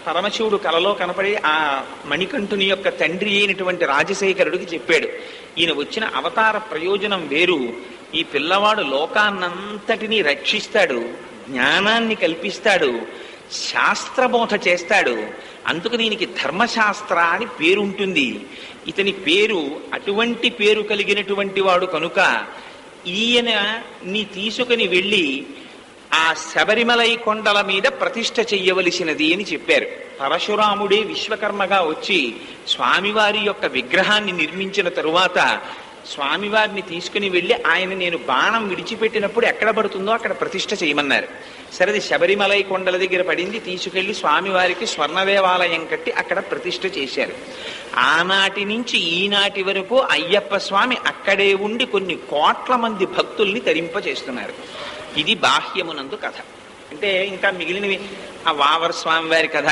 పరమశివుడు కలలో కనపడి ఆ మణికంఠుని యొక్క తండ్రి అయినటువంటి రాజశేఖరుడికి చెప్పాడు, ఈయన వచ్చిన అవతార ప్రయోజనం వేరు, ఈ పిల్లవాడు లోకాన్నంతటినీ రక్షిస్తాడు, జ్ఞానాన్ని కల్పిస్తాడు, శాస్త్రబోధ చేస్తాడు, అందుకు దీనికి ధర్మశాస్త్ర అని పేరుంటుంది. ఇతని పేరు అటువంటి పేరు కలిగినటువంటి వాడు కనుక ఈయన నీ తీసుకుని వెళ్ళి ఆ శబరిమలై కొండల మీద ప్రతిష్ఠ చెయ్యవలసినది అని చెప్పారు. పరశురాముడే విశ్వకర్మగా వచ్చి స్వామివారి యొక్క విగ్రహాన్ని నిర్మించిన తరువాత స్వామివారిని తీసుకుని వెళ్ళి ఆయన నేను బాణం విడిచిపెట్టినప్పుడు ఎక్కడ పడుతుందో అక్కడ ప్రతిష్ఠ చేయమన్నారు. సరేది శబరిమలై కొండల దగ్గర పడింది, తీసుకెళ్లి స్వామివారికి స్వర్ణ దేవాలయం కట్టి అక్కడ ప్రతిష్ఠ చేశారు. ఆనాటి నుంచి ఈనాటి వరకు అయ్యప్ప స్వామి అక్కడే ఉండి కొన్ని కోట్ల మంది భక్తుల్ని తరింపచేస్తున్నారు. ఇది బాహ్యమునందు కథ. అంటే ఇంకా మిగిలినవి ఆ వావర్ స్వామి వారి కథ